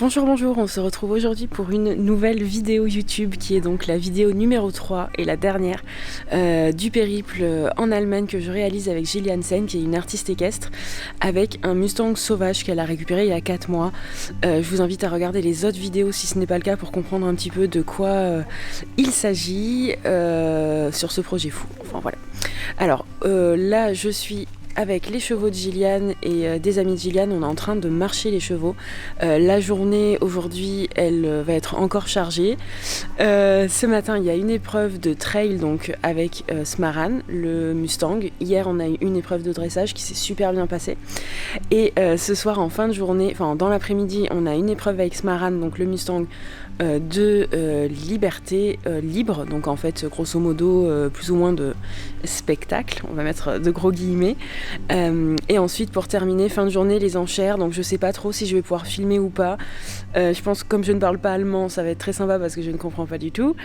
Bonjour, on se retrouve aujourd'hui pour une nouvelle vidéo YouTube qui est donc la vidéo numéro 3 et la dernière du périple en Allemagne que je réalise avec Gillian Sen, qui est une artiste équestre, avec un Mustang sauvage qu'elle a récupéré il y a 4 mois. Je vous invite à regarder les autres vidéos si ce n'est pas le cas pour comprendre un petit peu de quoi il s'agit sur ce projet fou. Enfin voilà. Alors là je suis avec les chevaux de Gillian et des amis de Gillian. On est en train de marcher les chevaux. La journée aujourd'hui, elle va être encore chargée. Ce matin, il y a une épreuve de trail donc avec Smaran, le Mustang. Hier, on a eu une épreuve de dressage qui s'est super bien passée. Et ce soir, en fin de journée, enfin dans l'après-midi, on a une épreuve avec Smaran, donc le Mustang, de liberté libre, donc en fait grosso modo plus ou moins de spectacle, on va mettre de gros guillemets, et ensuite pour terminer fin de journée les enchères. Donc je sais pas trop si je vais pouvoir filmer ou pas, je pense que comme je ne parle pas allemand ça va être très sympa parce que je ne comprends pas du tout,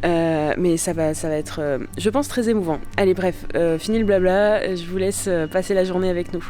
mais ça va être je pense très émouvant. Allez bref, fini le blabla, je vous laisse passer la journée avec nous.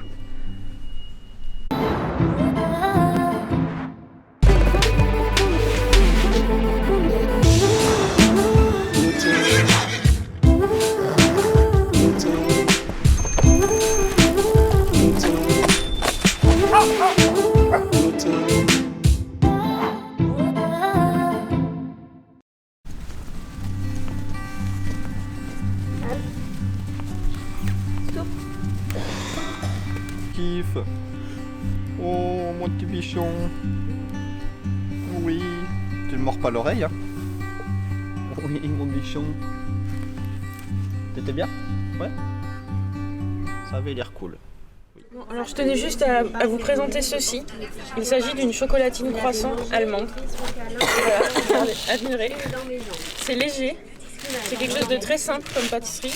Kiff. Oh mon petit bichon. Oui. Tu ne mords pas l'oreille, hein? Oui mon bichon. T'étais bien? Ouais. Ça avait l'air cool. Oui. Bon, alors je tenais juste à vous présenter ceci. Il s'agit d'une chocolatine croissant allemande. Voilà, admirez. C'est léger. C'est quelque chose de très simple comme pâtisserie.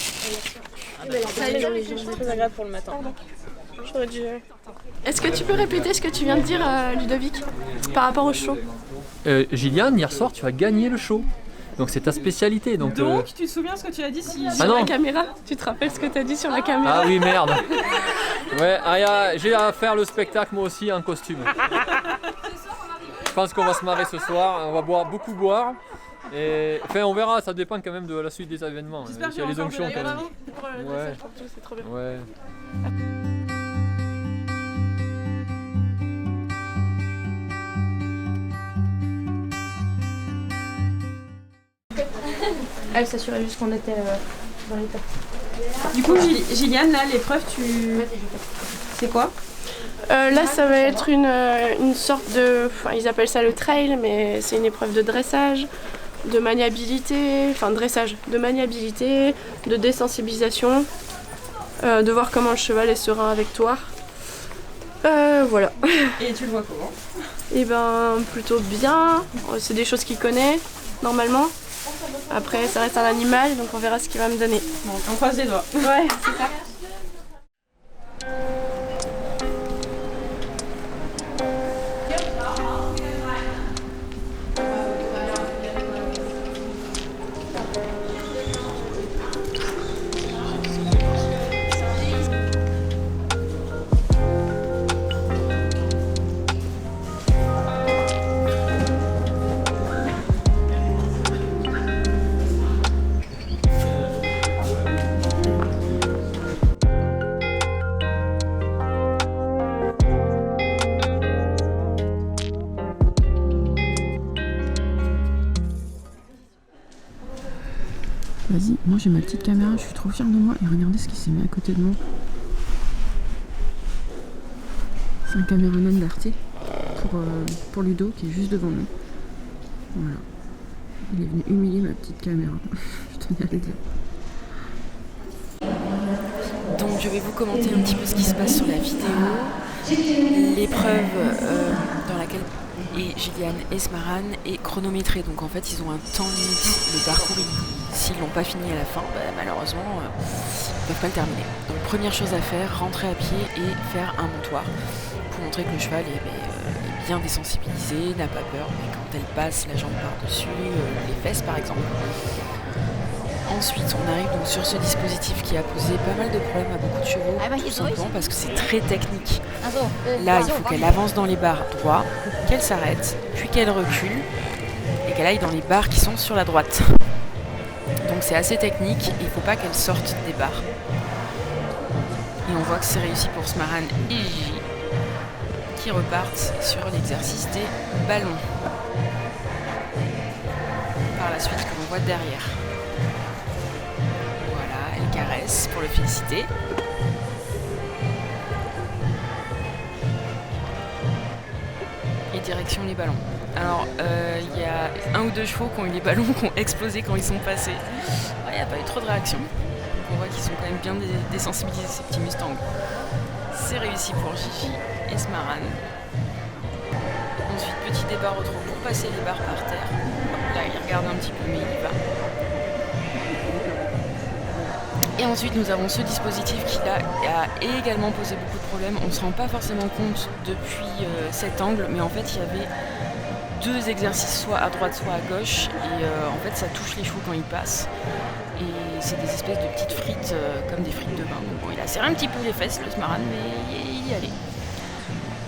C'est très agréable pour le matin. J'aurais dû... Est-ce que tu peux répéter ce que tu viens de dire, Ludovic, par rapport au show? Gillian, hier soir, tu as gagné le show. Donc c'est ta spécialité. Donc, tu te souviens ce que tu as dit sur non. la caméra? Tu te rappelles ce que tu as dit sur la caméra? Ah oui, merde. Ouais, j'ai à faire le spectacle moi aussi en costume. Je pense qu'on va se marrer ce soir, on va beaucoup boire. Et enfin on verra, ça dépend quand même de la suite des événements. J'espère qu'il y a les onctions quand même. Ouais. C'est trop bien. Ouais. Elle s'assurait juste qu'on était dans l'état. Du coup, Gillian, là, l'épreuve, c'est quoi? Là, ça va être une sorte de... Enfin, ils appellent ça le trail, mais c'est une épreuve de dressage, de maniabilité, enfin dressage, de maniabilité, de désensibilisation, de voir comment le cheval est serein avec toi. Voilà. Et tu le vois comment? Et ben, plutôt bien. C'est des choses qu'il connaît, normalement. Après, ça reste un animal, donc on verra ce qu'il va me donner. Bon, on croise les doigts. Ouais, c'est ça. Vas-y, moi j'ai ma petite caméra, je suis trop fière de moi et regardez ce qui s'est mis à côté de moi. C'est un caméraman d'Arte pour Ludo qui est juste devant nous. Voilà. Il est venu humilier ma petite caméra, je tenais à le dire. Donc je vais vous commenter un petit peu ce qui se passe sur la vidéo. L'épreuve dans laquelle Gillian et Smaran est chronométrée. Donc en fait ils ont un temps limite, le parcours s'ils l'ont pas fini à la fin, malheureusement ils ne peuvent pas le terminer. Donc première chose à faire, rentrer à pied et faire un montoir pour montrer que le cheval est bien désensibilisé, n'a pas peur, mais quand elle passe la jambe par-dessus, les fesses par exemple. Ensuite, on arrive donc sur ce dispositif qui a posé pas mal de problèmes à beaucoup de chevaux, tout simplement parce que c'est très technique. Là, il faut qu'elle avance dans les barres droits, qu'elle s'arrête, puis qu'elle recule, et qu'elle aille dans les barres qui sont sur la droite. Donc c'est assez technique, et il ne faut pas qu'elle sorte des barres. Et on voit que c'est réussi pour Smaran et Gigi, qui repartent sur l'exercice des ballons. Par la suite, que l'on voit derrière. Voilà, elle caresse pour le féliciter. Et direction les ballons. Alors, il y a 1 ou 2 chevaux qui ont eu les ballons qui ont explosé quand ils sont passés. Il n'y a pas eu trop de réaction. Donc on voit qu'ils sont quand même bien désensibilisés, ces petits Mustangs. C'est réussi pour Gigi et Smaran. Ensuite, petit départ au trot pour passer les barres par terre. Là, il regarde un petit peu, mais il y va. Et ensuite, nous avons ce dispositif qui là a également posé beaucoup de problèmes. On ne se rend pas forcément compte depuis cet angle, mais en fait, il y avait 2 exercices, soit à droite, soit à gauche. Et en fait, ça touche les chevaux quand ils passent. Et c'est des espèces de petites frites, comme des frites de bain. Donc bon, il a serré un petit peu les fesses, le Smaran, mais il y allait.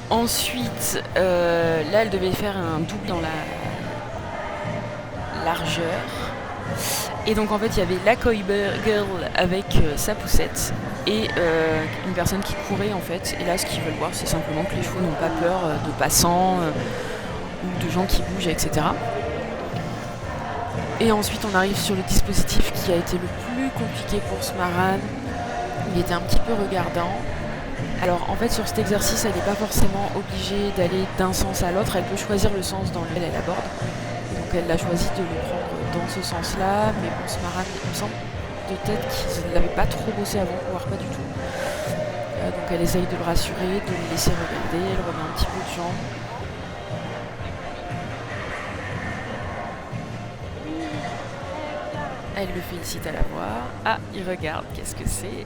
Ensuite, là, elle devait faire un double dans la largeur. Et donc, en fait, il y avait la coy girl avec sa poussette et une personne qui courait, en fait. Et là, ce qu'ils veulent voir, c'est simplement que les chevaux n'ont pas peur de passants ou de gens qui bougent, etc. Et ensuite, on arrive sur le dispositif qui a été le plus compliqué pour Smaran. Il était un petit peu regardant. Alors en fait sur cet exercice elle n'est pas forcément obligée d'aller d'un sens à l'autre, elle peut choisir le sens dans lequel elle aborde. Donc elle a choisi de le prendre dans ce sens-là, mais bon Smaran il me semble de tête qu'ils ne l'avaient pas trop bossé avant, voire pas du tout. Donc elle essaye de le rassurer, de le laisser regarder, elle remet un petit peu de jambes. Elle le félicite à la voir. Ah, il regarde, qu'est-ce que c'est ?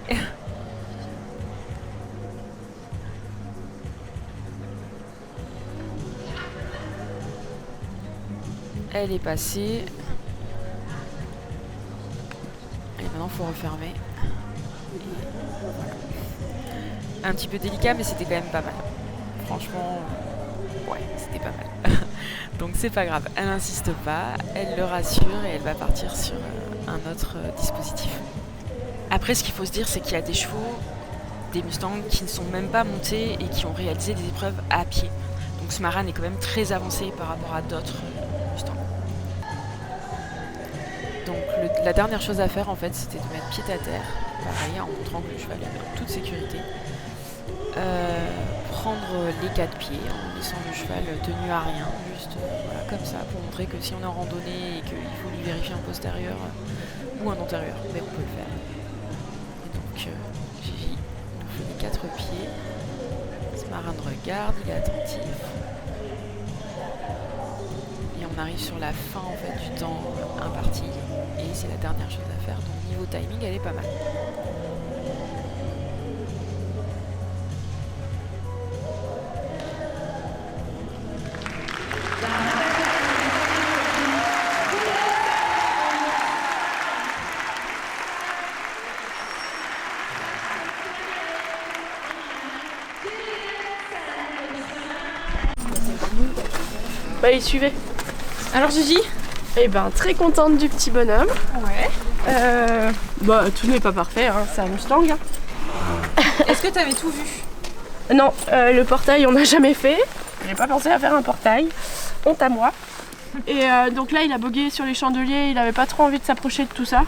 Elle est passée. Et maintenant, il faut refermer. Et voilà. Un petit peu délicat, mais c'était quand même pas mal. Franchement, ouais, c'était pas mal. Donc c'est pas grave, elle n'insiste pas, elle le rassure et elle va partir sur un autre dispositif. Après, ce qu'il faut se dire, c'est qu'il y a des chevaux, des Mustangs qui ne sont même pas montés et qui ont réalisé des épreuves à pied. Donc Smaran est quand même très avancé par rapport à d'autres Mustangs. Donc la dernière chose à faire en fait, c'était de mettre pied à terre, pareil, en montrant que le cheval est en toute sécurité. Prendre les 4 pieds en laissant le cheval tenu à rien, juste voilà, comme ça, pour montrer que si on est en randonnée et qu'il faut lui vérifier un postérieur ou un antérieur, mais on peut le faire. Et donc Gigi nous fait les 4 pieds, Smaran regarde, il est attentif. Et on arrive sur la fin en fait du temps imparti et c'est la dernière chose à faire, donc niveau timing elle est pas mal. Bah il suivait. Alors Gigi ? Eh ben très contente du petit bonhomme. Ouais. Bah tout n'est pas parfait, hein, c'est un Mustang. Hein. Est-ce que t'avais tout vu ? Non, le portail on n'a jamais fait. J'ai pas pensé à faire un portail. Honte à moi. Et donc là il a bogué sur les chandeliers, il avait pas trop envie de s'approcher de tout ça.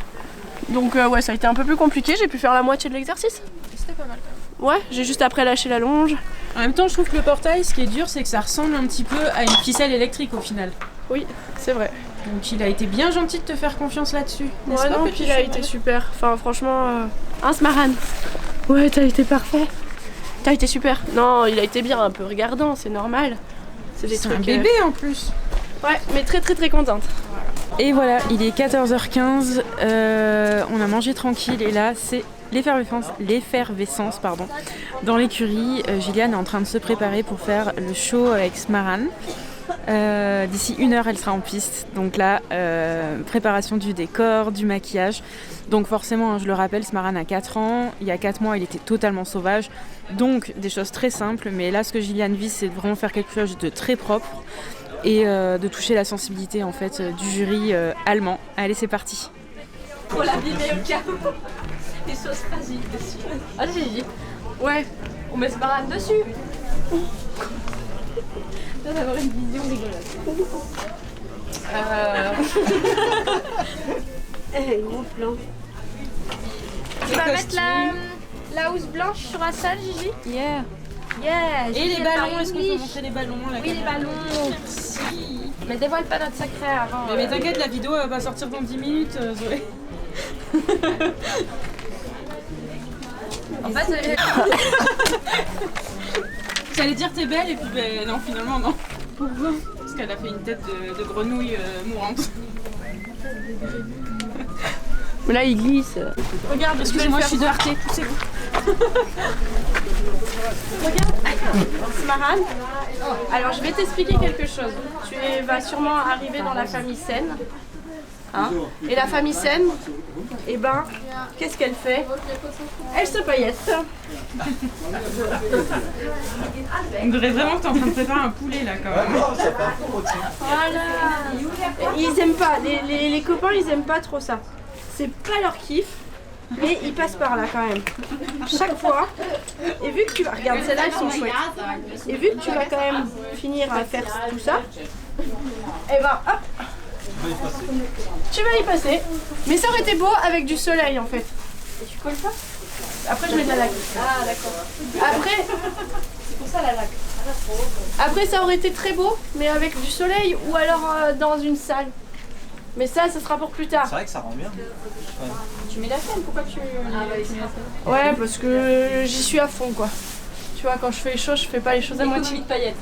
Donc ouais ça a été un peu plus compliqué, j'ai pu faire la moitié de l'exercice. C'était pas mal quand même. Ouais, j'ai juste après lâché la longe. En même temps, je trouve que le portail, ce qui est dur, c'est que ça ressemble un petit peu à une ficelle électrique au final. Oui, c'est vrai. Donc il a été bien gentil de te faire confiance là-dessus. Ouais, non, puis il a été super. Enfin, franchement, hein, Smaran. Ouais, t'as été parfait. T'as été super. Non, il a été bien, un peu regardant, c'est normal. C'est des C'est trucs. un bébé en plus. Ouais, mais très très très contente. Et voilà, il est 14h15, on a mangé tranquille et là c'est l'effervescence dans l'écurie. Gillian est en train de se préparer pour faire le show avec Smaran. D'ici 1 heure, elle sera en piste. Donc là, préparation du décor, du maquillage. Donc forcément, hein, je le rappelle, Smarane a 4 ans. Il y a 4 mois, il était totalement sauvage. Donc des choses très simples. Mais là, ce que Gillian vise, c'est de vraiment faire quelque chose de très propre et de toucher la sensibilité en fait, du jury allemand. Allez, c'est parti. Pour l'abîmer au cas où. Les sauces fragiles dessus. Ah, j'ai dit. Ouais. On met Smarane dessus. Ça va avoir une vision rigolote. Gros plan. Tu vas mettre la housse blanche sur la salle, Gigi? Yeah. Yeah. Et les ballons, est-ce qu'on peut montrer les ballons là? Oui, les ballons. Merci. Mais dévoile pas notre secret avant. Mais t'inquiète, la vidéo va sortir dans 10 minutes, Zoé. En fait, J'allais dire t'es belle et puis ben non, finalement non. Pourquoi? Parce qu'elle a fait une tête de grenouille mourante. Mais là, il glisse. Regarde, excusez-moi, je suis de Arte, poussez-vous. Smarane, alors je vais t'expliquer quelque chose. Tu vas sûrement arriver dans la famille Sen. Hein, et la famille Sen, eh ben, qu'est-ce qu'elle fait? Elle se paillette. On dirait vraiment que t'es en train de préparer un poulet là quand même. Voilà. Ils aiment pas, les copains, ils aiment pas trop ça. C'est pas leur kiff, mais ils passent par là quand même. Chaque fois. Et vu que tu vas, regarde, celles-là, elles sont chouettes. Et vu que tu vas quand même finir à faire tout ça, et ben hop, tu vas y passer. Mais ça aurait été beau avec du soleil en fait. Et tu colles pas? Après je mets de la laque. Ah d'accord. Après, c'est pour ça la laque. Après ça aurait été très beau, mais avec du soleil ou alors dans une salle. Mais ça sera pour plus tard. C'est vrai que ça rend bien. Tu mets la scène, pourquoi tu mets la scène? Ouais, parce que j'y suis à fond quoi. Tu vois, quand je fais les choses, je fais pas les choses à moitié. de paillettes.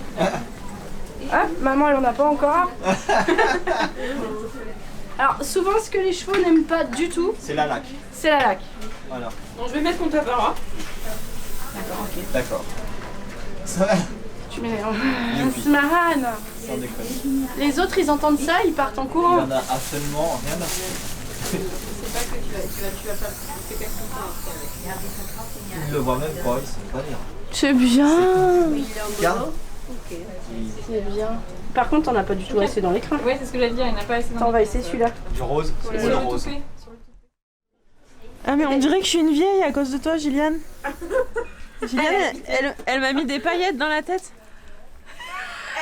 Ah, maman elle en a pas encore. Alors souvent ce que les chevaux n'aiment pas du tout, C'est la laque. c'est la laque. Voilà. Bon, je vais mettre mon tapara. D'accord. Tu mets Smarane. Sans déconner. Les autres ils entendent ça, ils partent en Il y courant. en a absolument rien à faire. Il le voit même pas, il sait pas lire. C'est bien. Regarde. C'est bien. Par contre t'en as pas du tout assez dans l'écran. Ouais, c'est ce que j'allais dire, il n'y en a pas assez Attends, on va essayer celui-là. Du rose. C'est beau le rose. Ah mais on dirait que je suis une vieille à cause de toi, Gillian. Gillian, elle m'a mis des paillettes dans la tête.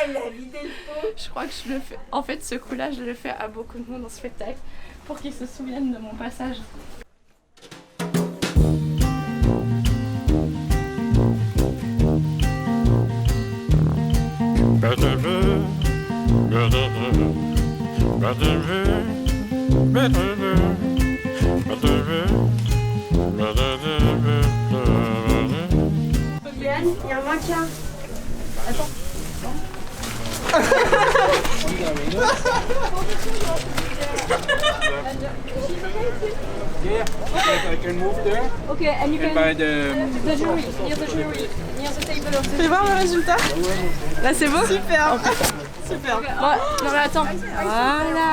Elle a vidé le pot. Je crois que je le fais. En fait, ce coup-là, je le fais à beaucoup de monde en spectacle pour qu'ils se souviennent de mon passage. Yann, il y a un mannequin. Attends. Yeah, I can move there. Okay, and you And can by the the jury, near the jury, near the table of the Fais voir le résultat. Là c'est beau. Super. Super. Ouais, non mais attends. Voilà,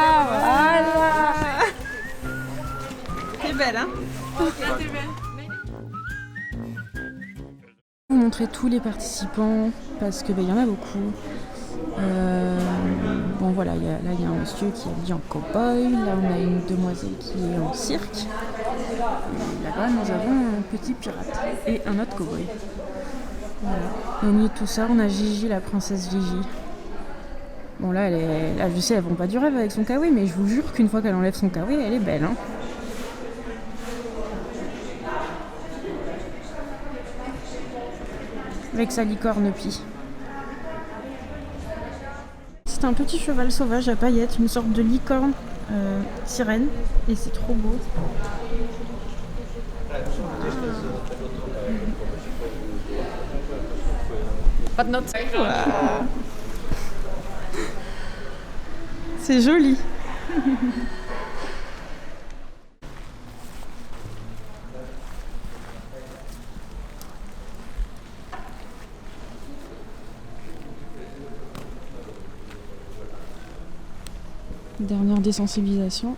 voilà. T'es belle, hein? Vous montrer tous les participants parce que y en a beaucoup. Bon voilà, là il y a un monsieur qui est habillé en cow-boy, là on a une demoiselle qui est en cirque, et là-bas nous avons un petit pirate et un autre cow-boy. Voilà. Et au milieu de tout ça, on a Gigi, la princesse Gigi. Bon là, là je sais, elle vend pas du rêve avec son kawaii, mais je vous jure qu'une fois qu'elle enlève son kawaii, elle est belle. Hein. Avec sa licorne pie. C'est un petit cheval sauvage à paillettes, une sorte de licorne sirène, et c'est trop beau. Pas de notes. Wow. C'est joli. Dernière désensibilisation.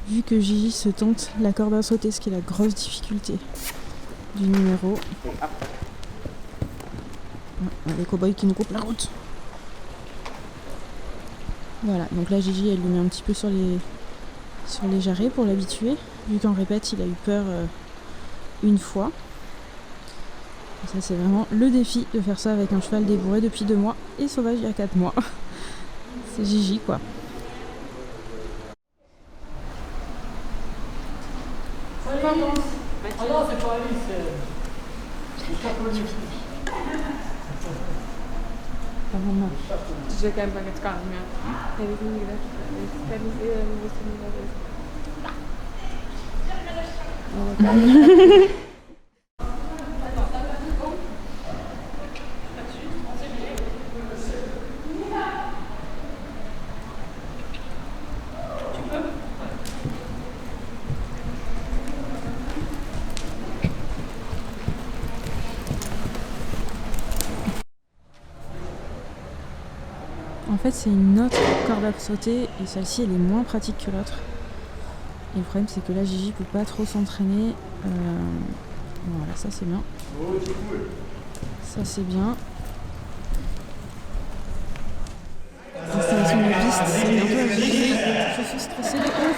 Vu que Gigi se tente la corde à sauter, ce qui est la grosse difficulté du numéro. Les cow-boys qui nous coupent la route. Voilà, donc là Gigi elle lui met un petit peu sur les jarrets pour l'habituer. Vu qu'en répète il a eu peur une fois. Et ça c'est vraiment le défi de faire ça avec un cheval débourré depuis 2 mois et sauvage il y a 4 mois. C'est Gigi quoi. Ah non, c'est pas Alice, Je vais quand même pas mettre quand même. En fait c'est une autre corde à sauter et celle-ci elle est moins pratique que l'autre. Et le problème c'est que là Gigi peut pas trop s'entraîner. Voilà, ça c'est bien. Ça c'est bien. Installation de la piste, c'est bientôt à Gigi. Je suis stressée de ouf.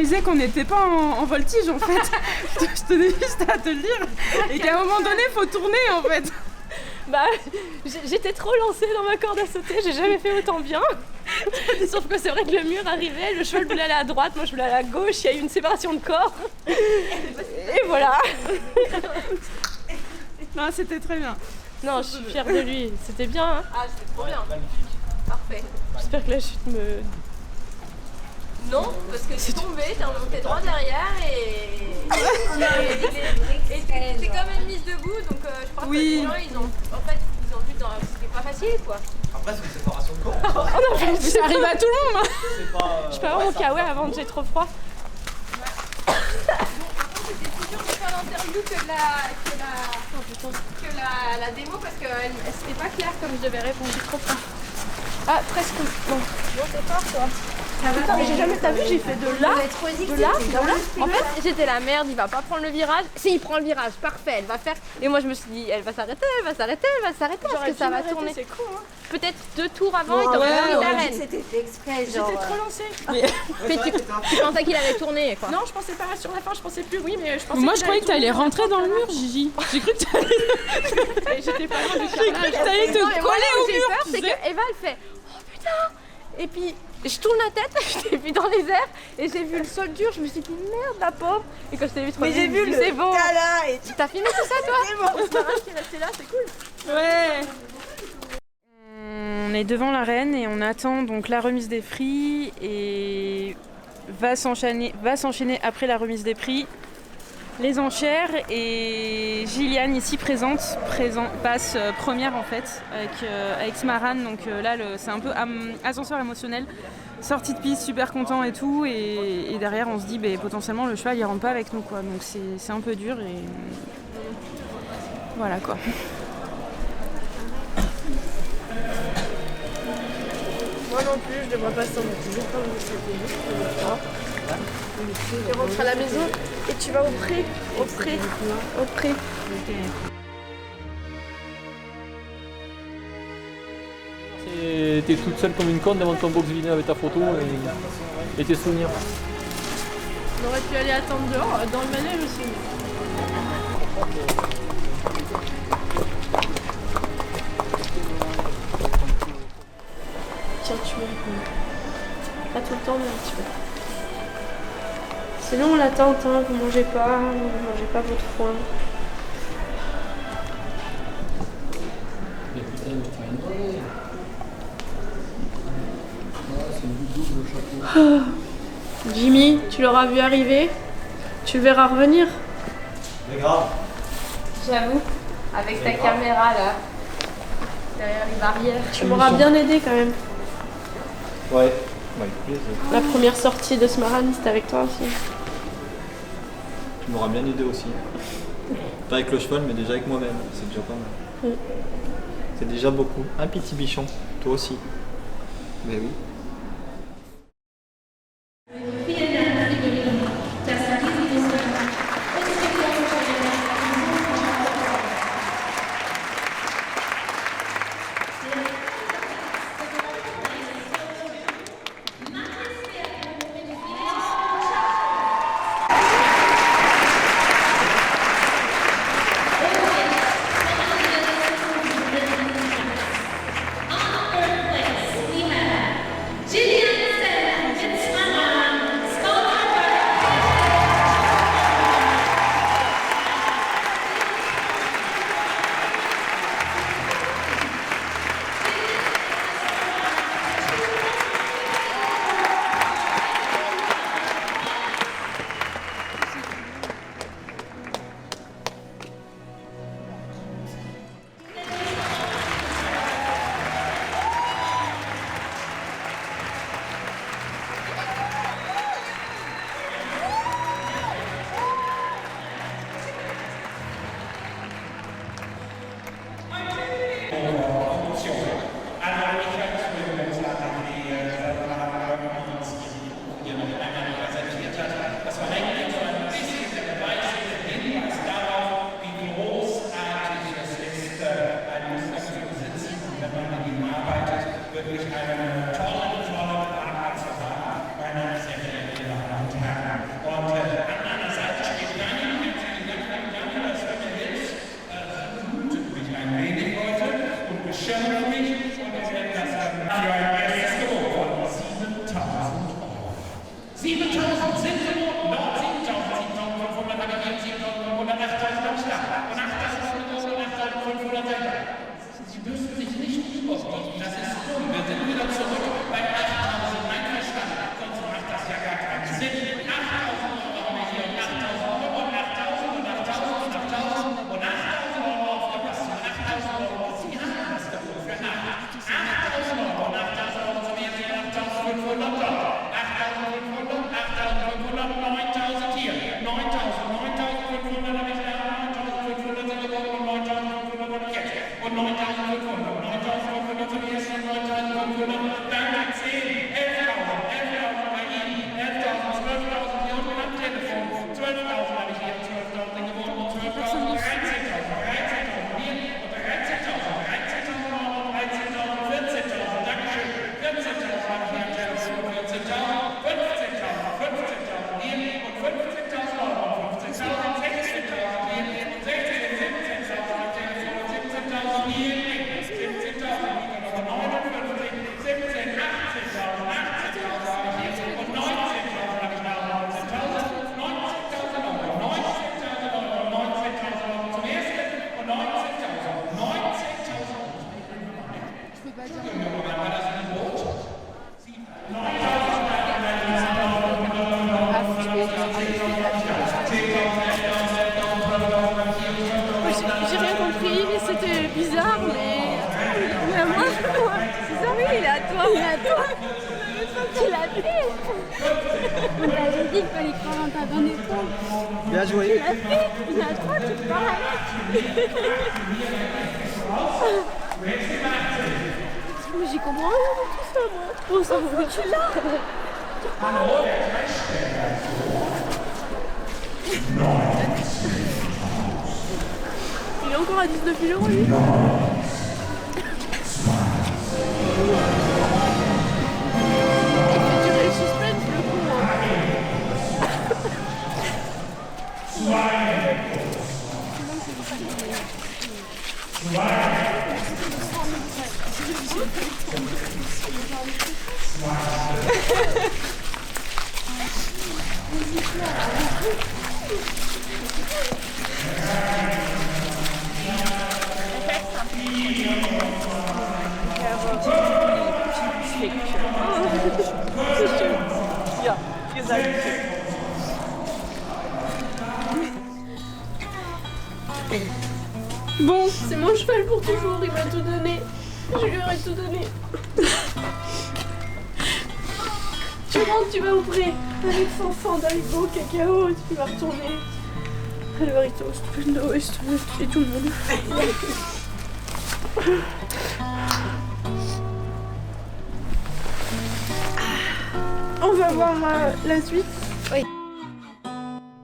réalisé qu'on n'était pas en voltige en fait. Je tenais juste à te le dire. Et qu'à un moment donné, faut tourner en fait. Bah, j'étais trop lancée dans ma corde à sauter, j'ai jamais fait autant bien. Sauf que c'est vrai que le mur arrivait, le cheval voulait aller à droite, moi je voulais aller à gauche, il y a eu une séparation de corps. Et voilà. Non, c'était très bien. Non, je suis fière de lui, c'était bien. Hein. Ah, c'était trop bien. Parfait. J'espère que la chute me... Non, parce que t'es tombé, t'es remonté droit derrière et t'es quand même mise debout, donc je crois que les gens ils ont vu dans... C'était pas facile quoi. Après, c'est une séparation de corps. Mais ça arrive à tout le monde. Je peux avoir mon kawaii avant que j'ai trop froid. C'était plus dur de faire l'interview que la démo parce que c'était pas clair comme je devais répondre. J'ai trop peur. Ah, presque. Bon, Bon, t'es fort toi. putain, mais j'ai jamais... T'as vu, j'ai fait de là, de là, de là. En fait, j'étais la merde, il va pas prendre le virage. Si, il prend le virage, parfait, elle va faire. Et moi, je me suis dit, elle va s'arrêter, parce que ça va tourner. C'est con, hein. Peut-être 2 tours avant, il t'aurait mis l'arène. C'était fait exprès, genre. J'étais trop lancée. Mais tu pensais qu'il allait tourner, quoi. Non, je pensais pas sur la fin, je pensais plus, oui, mais je pensais Moi, qu'il je croyais que t'allais tourner. rentrer dans le mur, Gigi. J'ai cru que t'allais. J'étais pas loin du J'ai cru que t'allais te Non, mais moi, coller là où au j'ai mur. peur, tu c'est sais. que Eva, elle fait oh putain. Et puis, je tourne la tête, je t'ai vu dans les airs, et j'ai vu le sol dur, je me suis dit merde, la pauvre. Et quand je t'ai vu Mais j'ai vu le c'est bon. là et T'as filmé tout ça, toi? c'est bon. C'est marrant qu'il est resté là, c'est cool. Ouais. On est devant l'arène et on attend donc la remise des prix et va s'enchaîner après la remise des prix les enchères et Gilliane ici passe première en fait avec Smaran, donc là c'est un peu ascenseur émotionnel, sortie de piste, super content et tout, et derrière on se dit potentiellement le cheval il rentre pas avec nous quoi, donc c'est un peu dur et voilà quoi. Moi non plus, je devrais pas s'en mettre. Tu rentres à la maison et tu vas au pré. T'es toute seule comme une conne devant ton box vidéo avec ta photo et tes souvenirs. On aurait pu aller attendre dehors, dans le manège aussi. Tiens, tu me réponds. Pas tout le temps, mais un petit peu. C'est long l'attente, hein, vous mangez pas votre foin. Jimmy, tu l'auras vu arriver, tu le verras revenir. Mais grave. J'avoue, avec ta caméra là, derrière les barrières. Tu m'auras bien aidé quand même. Ouais. Avec plaisir. La première sortie de Smaran, c'était avec toi aussi. Tu m'auras bien aidé aussi. Pas avec le cheval, mais déjà avec moi-même. C'est déjà pas mal. Mm. C'est déjà beaucoup. Un petit bichon. Toi aussi. Mais oui. wirklich eine tolle Arbeitsverfahren. Mein Name ist Herr Philipp Leber und Herren. J'ai rien compris, c'était bizarre, mais moi, c'est ça, oui, il est à toi. Il est à toi. Tu l'as fait. On t'avait dit qu'il fallait croire en ta bonne épaule. Bien joué. Tu l'as fait. Il est à toi, tu te parles avec. Mais j'y comprends rien de tout ça, moi. On s'en fout que tu l'as. Il est encore à 19 000 €, lui. Il fait durer le suspense, le con. Bon, c'est mon cheval pour toujours, il m'a tout donné. Je lui aurais tout donné. Tu rentres, tu vas au pré avec Fanfan, Daligo, Cacao, tu vas retourner. Alvarito, Stundo et tout le monde. On va voir la suite.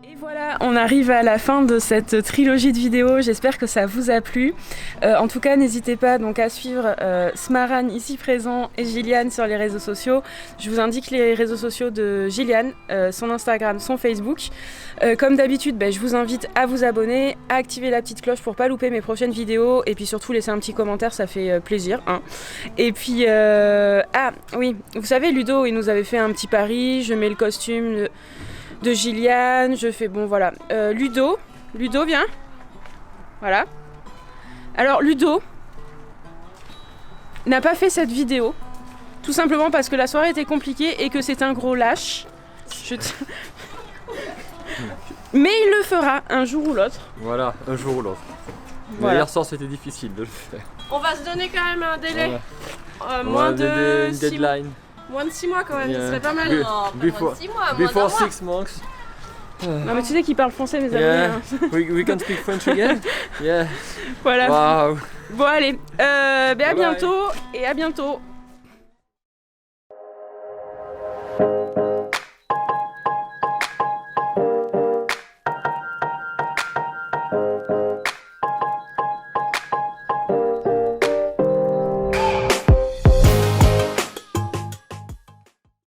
Et voilà, on arrive à la fin de cette trilogie de vidéos, j'espère que ça vous a plu. En tout cas, n'hésitez pas donc à suivre Smaran ici présent et Gilliane sur les réseaux sociaux. Je vous indique les réseaux sociaux de Gilliane, son Instagram, son Facebook. Comme d'habitude, je vous invite à vous abonner, à activer la petite cloche pour pas louper mes prochaines vidéos et puis surtout laisser un petit commentaire, ça fait plaisir. Hein. Et puis, ah oui, vous savez, Ludo, il nous avait fait un petit pari, je mets le costume de Gilliane, je fais bon voilà. Ludo, viens. Voilà. Alors Ludo n'a pas fait cette vidéo, tout simplement parce que la soirée était compliquée et que c'est un gros lâche. Mais il le fera un jour ou l'autre. Voilà, un jour ou l'autre. Voilà. Hier soir c'était difficile de le faire. On va se donner quand même un délai. Voilà. Moins de une 6 mois. deadline. Moins de 6 mois quand même, Yeah. ce serait pas mal. Before 6 months. Non mais tu sais qu'il parle français mes amis. Yeah. Hein. We can speak French again. Yeah. Voilà. Wow. Bon allez, à Bye bye. bientôt et à bientôt.